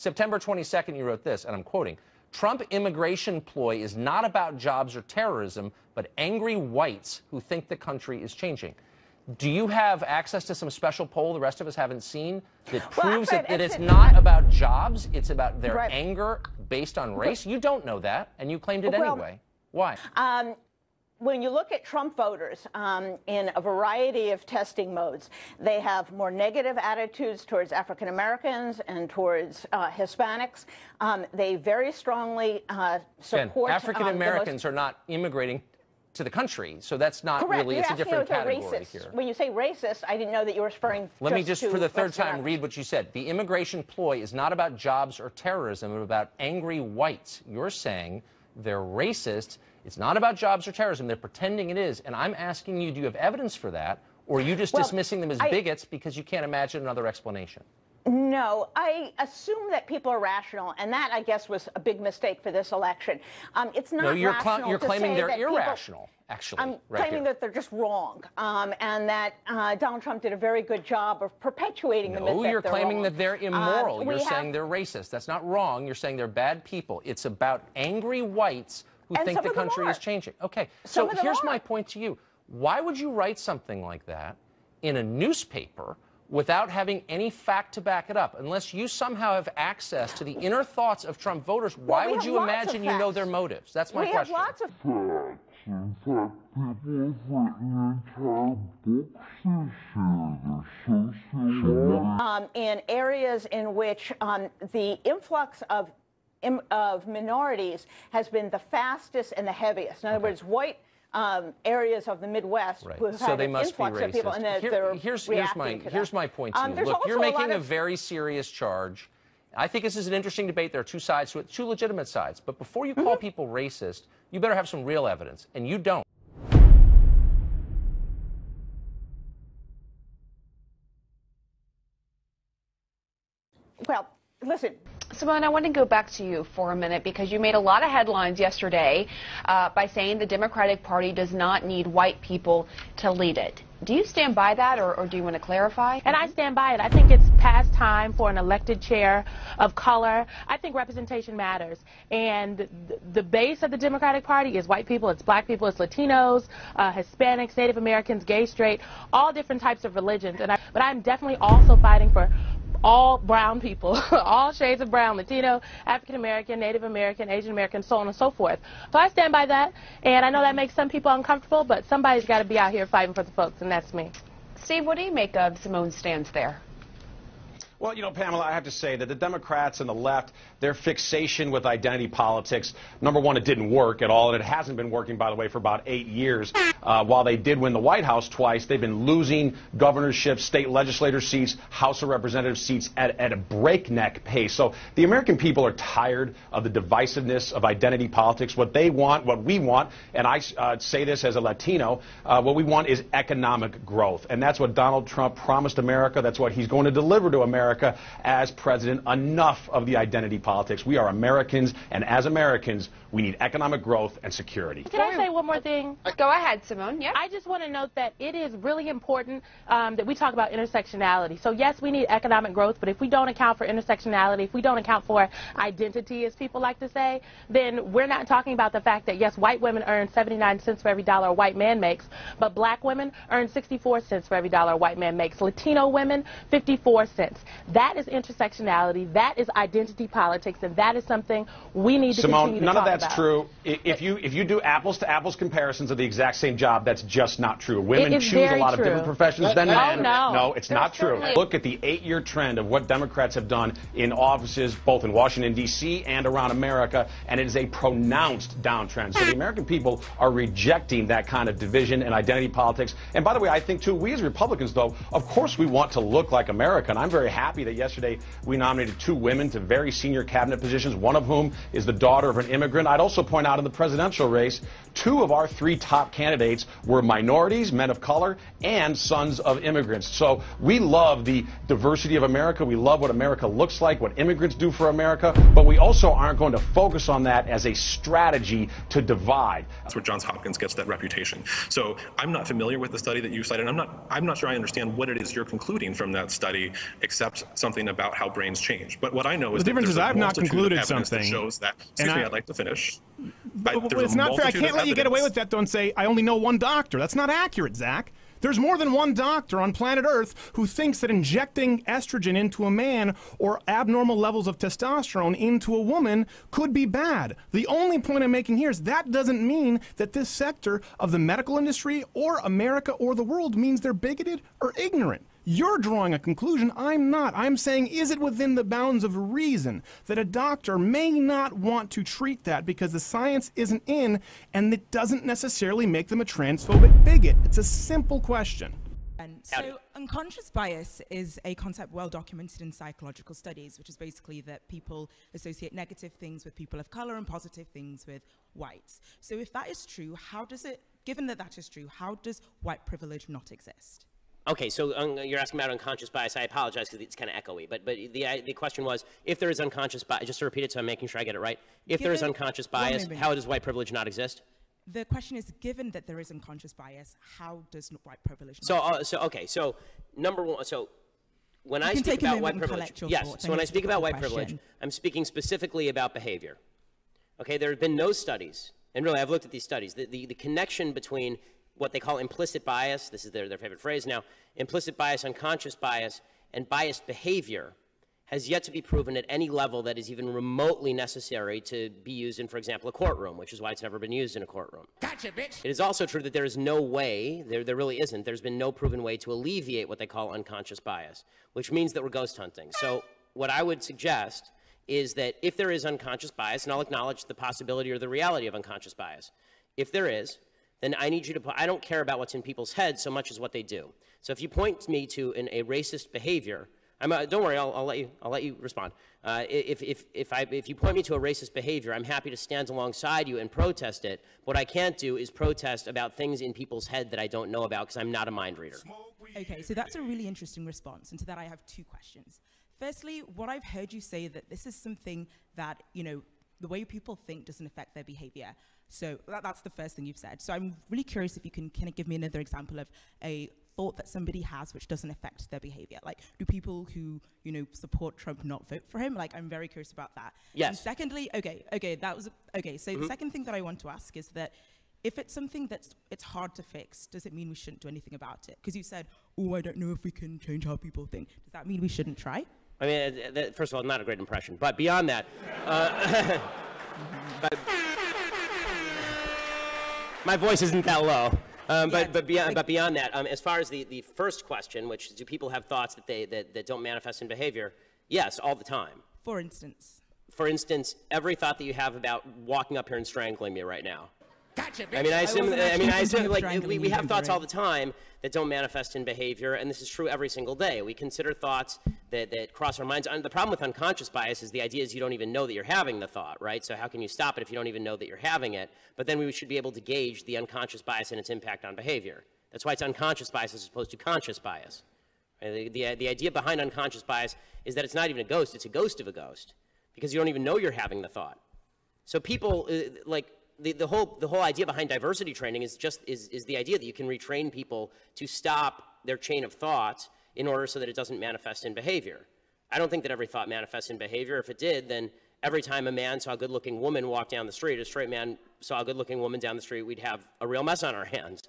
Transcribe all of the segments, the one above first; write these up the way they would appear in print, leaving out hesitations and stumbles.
September 22nd, you wrote this, and I'm quoting, Trump immigration ploy is not about jobs or terrorism, but angry whites who think the country is changing. Do you have access to some special poll the rest of us haven't seen that proves that it's not about jobs, it's about their anger based on race? You don't know that, and you claimed it anyway. Why? When you look at Trump voters in a variety of testing modes, they have more negative attitudes towards African Americans and towards Hispanics. They very strongly support African Americans are not immigrating to the country, so that's not really, it's a different category here. When you say racist, I didn't know that you were referring Let me just, for the third time, read what you said. The immigration ploy is not about jobs or terrorism, but about angry whites. You're saying they're racist. It's not about jobs or terrorism. They're pretending it is. And I'm asking you, do you have evidence for that? Or are you just dismissing them as bigots because you can't imagine another explanation? No, I assume that people are rational, and that, I guess, was a big mistake for this election. It's not rational you're claiming they're that irrational, actually. I'm claiming that they're just wrong, and that Donald Trump did a very good job of perpetuating the myth that they're wrong. You're claiming that they're immoral. You're saying they're racist. That's not wrong. You're saying they're bad people. It's about angry whites who think the country is changing. Okay, so here's my point to you. Why would you write something like that in a newspaper without having any fact to back it up? Unless you somehow have access to the inner thoughts of Trump voters, why would you imagine you know their motives? That's my question. We have lots of facts. In fact, people have written entire books in areas in which the influx of minorities has been the fastest and the heaviest. In other words, white areas of the Midwest who have had an influx of people, and here's my point to you. Look, you're making a very serious charge. I think this is an interesting debate. There are two sides to it, two legitimate sides. But before you call people racist, you better have some real evidence, and you don't. Well, listen. Simone, I want to go back to you for a minute because you made a lot of headlines yesterday by saying the Democratic Party does not need white people to lead it. Do you stand by that, or do you want to clarify? And I stand by it. I think it's past time for an elected chair of color. I think representation matters. And the base of the Democratic Party is white people, it's black people, it's Latinos, Hispanics, Native Americans, gay, straight, all different types of religions. But I'm definitely also fighting for all brown people, all shades of brown, Latino, African American, Native American, Asian American, so on and so forth. So I stand by that, and I know that makes some people uncomfortable, but somebody's got to be out here fighting for the folks, and that's me. Steve, what do you make of Simone's stance there? Well, you know, Pamela, I have to say that the Democrats and the left, their fixation with identity politics, number one, it didn't work at all, and it hasn't been working, by the way, for about 8 years. While they did win the White House twice, they've been losing governorships, state legislator seats, House of Representatives seats at a breakneck pace. So the American people are tired of the divisiveness of identity politics. What they want, what we want, and I say this as a Latino, what we want is economic growth. And that's what Donald Trump promised America. That's what he's going to deliver to America as president. Enough of the identity politics. We are Americans, and as Americans, we need economic growth and security. Can I say one more thing? Go ahead, Simone. Yeah. I just want to note that it is really important that we talk about intersectionality. So yes, we need economic growth, but if we don't account for intersectionality, if we don't account for identity, as people like to say, then we're not talking about the fact that, yes, white women earn 79 cents for every dollar a white man makes, but black women earn 64 cents for every dollar a white man makes. Latino women, 54 cents. That is intersectionality, that is identity politics, and that is something we need to continue to talk about. Simone, none of that's true. If you do apples-to-apples comparisons of the exact same job, that's just not true. Women choose a lot of different professions than men. No, it's not true. Look at the 8-year trend of what Democrats have done in offices, both in Washington, D.C. and around America, and it is a pronounced downtrend. So the American people are rejecting that kind of division and identity politics. And by the way, I think, too, we as Republicans, though, of course we want to look like America, and I'm very happy that yesterday we nominated 2 women to very senior cabinet positions, one of whom is the daughter of an immigrant. I'd also point out in the presidential race, 2 of our 3 top candidates were minorities, men of color, and sons of immigrants. So we love the diversity of America. We love what America looks like, what immigrants do for America, but we also aren't going to focus on that as a strategy to divide. That's where Johns Hopkins gets that reputation. So I'm not familiar with the study that you cited. I'm not sure I understand what it is you're concluding from that study, except something about how brains change. But what I know is the difference is I've not concluded something that shows that. Excuse me, I'd like to finish. Well, it's not fair. I can't let you get away with that, though, and say I only know one doctor. That's not accurate, Zach. There's more than one doctor on planet Earth who thinks that injecting estrogen into a man or abnormal levels of testosterone into a woman could be bad. The only point I'm making here is that doesn't mean that this sector of the medical industry or America or the world means they're bigoted or ignorant. You're drawing a conclusion. I'm not. I'm saying, is it within the bounds of reason that a doctor may not want to treat that because the science isn't in, and it doesn't necessarily make them a transphobic bigot? It's a simple question. So unconscious bias is a concept well documented in psychological studies, which is basically that people associate negative things with people of color and positive things with whites. So if that is true, how does it, given that that is true, how does white privilege not exist? Okay, so you're asking about unconscious bias. I apologize because it's kind of echoey, but the question was, if there is unconscious bias, just to repeat it so I'm making sure I get it right, if there is unconscious bias, how does white privilege not exist? The question is, given that there is unconscious bias, how does white privilege not exist? Okay, so number one, so when I speak about white privilege, yes, so when I speak about white privilege, I'm speaking specifically about behavior. Okay, there have been no studies, and really I've looked at these studies, the connection between what they call implicit bias, this is their favorite phrase now, implicit bias, unconscious bias, and biased behavior has yet to be proven at any level that is even remotely necessary to be used in, for example, a courtroom, which is why it's never been used in a courtroom. Gotcha, bitch! It is also true that there is no way, there really isn't, there's been no proven way to alleviate what they call unconscious bias, which means that we're ghost hunting. So what I would suggest is that if there is unconscious bias, and I'll acknowledge the possibility or the reality of unconscious bias, if there is, then I need you to, I don't care about what's in people's heads so much as what they do. So if you point me to a racist behavior, don't worry, I'll let you respond. If you point me to a racist behavior, I'm happy to stand alongside you and protest it. What I can't do is protest about things in people's head that I don't know about because I'm not a mind reader. Okay, so that's a really interesting response, and to that I have 2 questions. Firstly, what I've heard you say that this is something that, you know, the way people think doesn't affect their behavior. So that's the first thing you've said. So I'm really curious if you can kind of give me another example of a thought that somebody has which doesn't affect their behavior. Like, do people who, you know, support Trump not vote for him? Like, I'm very curious about that. Yes. And secondly, so the second thing that I want to ask is that if it's something that's hard to fix, does it mean we shouldn't do anything about it? Because you said, oh, I don't know if we can change how people think. Does that mean we shouldn't try? I mean, first of all, not a great impression. But beyond that, my voice isn't that low. But beyond that, as far as the first question, which is, do people have thoughts that don't manifest in behavior? Yes, all the time. For instance? For instance, every thought that you have about walking up here and strangling me right now. Gotcha, bitch. I mean, I assume like we have thoughts all the time that don't manifest in behavior, and this is true every single day. We consider thoughts that cross our minds. And the problem with unconscious bias is the idea is you don't even know that you're having the thought, right? So how can you stop it if you don't even know that you're having it? But then we should be able to gauge the unconscious bias and its impact on behavior. That's why it's unconscious bias as opposed to conscious bias. Right? The idea behind unconscious bias is that it's not even a ghost, it's a ghost of a ghost, because you don't even know you're having the thought. So people, the whole idea behind diversity training is the idea that you can retrain people to stop their chain of thoughts in order so that it doesn't manifest in behavior. I don't think that every thought manifests in behavior. If it did, then every time a man saw a good-looking woman walk down the street, a straight man saw a good-looking woman down the street, we'd have a real mess on our hands.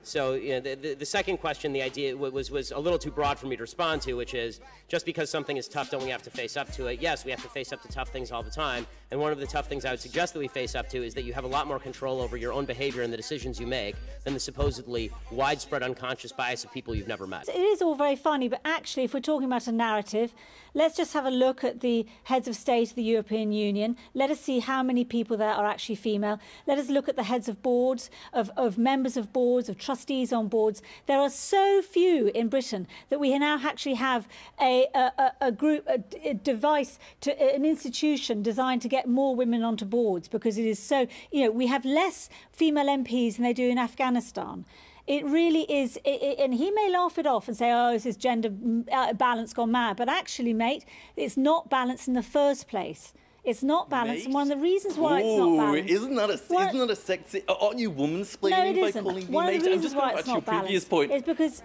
So you know, the second question, the idea was a little too broad for me to respond to, which is just because something is tough, don't we have to face up to it? Yes, we have to face up to tough things all the time. And one of the tough things I would suggest that we face up to is that you have a lot more control over your own behavior and the decisions you make than the supposedly widespread unconscious bias of people you've never met. It is all very funny, but actually, if we're talking about a narrative, Let's just have a look at the heads of state of the European Union. Let us see how many people there are actually female. Let us look at the heads of boards, of members of boards, of trustees on boards. There are so few in Britain that we now actually have a group, a device, an institution designed to get more women onto boards, because it is so, we have less female MPs than they do in Afghanistan. It really is, and he may laugh it off and say, oh, this is gender balance gone mad. But actually, mate, it's not balanced in the first place. It's not balanced, and one of the reasons why it's not balanced... Isn't that a sexy... Aren't you woman-splaining by calling me mate? I'm just going back to your previous point. It's because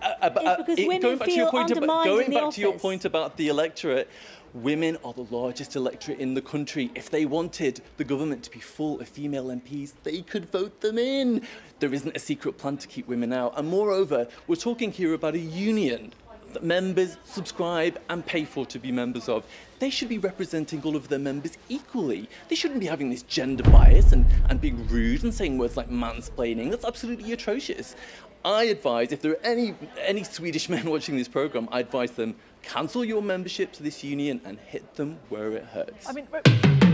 women feel undermined in the office. Going back to your point about the electorate, women are the largest electorate in the country. If they wanted the government to be full of female MPs, they could vote them in. There isn't a secret plan to keep women out. And moreover, we're talking here about a union that members subscribe and pay for to be members of. They should be representing all of their members equally. They shouldn't be having this gender bias and being rude and saying words like mansplaining. That's absolutely atrocious. I advise, if there are any Swedish men watching this programme, I advise them, cancel your membership to this union and hit them where it hurts. I mean...